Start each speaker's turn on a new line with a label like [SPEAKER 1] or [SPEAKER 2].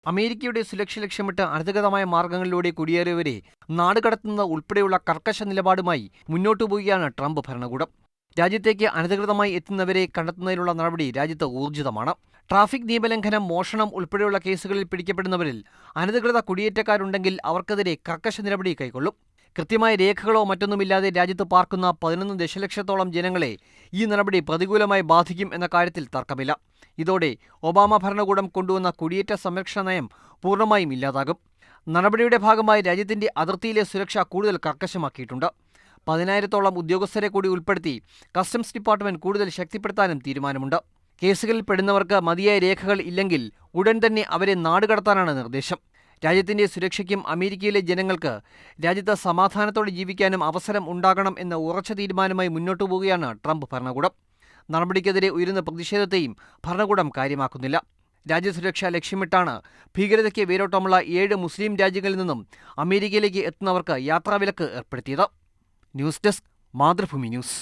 [SPEAKER 1] അമേരിക്കയുടെ സുരക്ഷ ലക്ഷ്യമിട്ട് അനധികൃതമായ മാർഗങ്ങളിലൂടെ കുടിയേറിയവരെ നാടുകടത്തുന്നത് ഉൾപ്പെടെയുള്ള കർക്കശ നിലപാടുമായി മുന്നോട്ടു പോവുകയാണ് ട്രംപ് ഭരണകൂടം. രാജ്യത്തേക്ക് അനധികൃതമായി എത്തുന്നവരെ കണ്ടെത്തുന്നതിനുള്ള നടപടി രാജ്യത്ത് ഊർജിതമാണ്. ട്രാഫിക് നിയമലംഘനം, മോഷണം ഉൾപ്പെടെയുള്ള കേസുകളിൽ പിടിക്കപ്പെടുന്നവരിൽ അനധികൃത കുടിയേറ്റക്കാരുണ്ടെങ്കിൽ അവർക്കെതിരെ കർക്കശ നടപടി കൈക്കൊള്ളും. കൃത്യമായ രേഖകളോ മറ്റൊന്നുമില്ലാതെ രാജ്യത്ത് പാർക്കുന്ന 11 ദശലക്ഷത്തോളം ജനങ്ങളെ ഈ നടപടി പ്രതികൂലമായി ബാധിക്കും എന്ന കാര്യത്തിൽ തർക്കമില്ല. ഇതോടെ ഒബാമ ഭരണകൂടം കൊണ്ടുവന്ന കുടിയേറ്റ സംരക്ഷണ നയം പൂർണ്ണമായും ഇല്ലാതാകും. നടപടിയുടെ ഭാഗമായി രാജ്യത്തിന്റെ അതിർത്തിയിലെ സുരക്ഷ കൂടുതൽ കർക്കശമാക്കിയിട്ടുണ്ട്. 10,000-ഓളം ഉദ്യോഗസ്ഥരെ കൂടി ഉൾപ്പെടുത്തി കസ്റ്റംസ് ഡിപ്പാർട്ട്മെന്റ് കൂടുതൽ ശക്തിപ്പെടുത്താനും തീരുമാനമുണ്ട്. കേസുകളിൽ പെടുന്നവർക്ക് മതിയായ രേഖകൾ ഇല്ലെങ്കിൽ ഉടൻ തന്നെ അവരെ നാടുകടത്താനാണ് നിർദ്ദേശം. രാജ്യത്തിന്റെ സുരക്ഷയ്ക്കും അമേരിക്കയിലെ ജനങ്ങൾക്ക് രാജ്യത്ത് സമാധാനത്തോടെ ജീവിക്കാനും അവസരം ഉണ്ടാകണം എന്ന ഉറച്ച തീരുമാനമായി മുന്നോട്ടു പോവുകയാണ് ട്രംപ് ഭരണകൂടം. നടപടിക്കെതിരെ ഉയരുന്ന പ്രതിഷേധത്തെയും ഭരണകൂടം കാര്യമാക്കുന്നില്ല. രാജ്യസുരക്ഷ ലക്ഷ്യമിട്ടാണ് ഭീകരതയ്ക്ക് വേരോട്ടമുള്ള 7 മുസ്ലിം രാജ്യങ്ങളിൽ നിന്നും അമേരിക്കയിലേക്ക് എത്തുന്നവർക്ക് യാത്രാവിലക്ക് ഏർപ്പെടുത്തിയത്. News desk, Mathrubhumi news.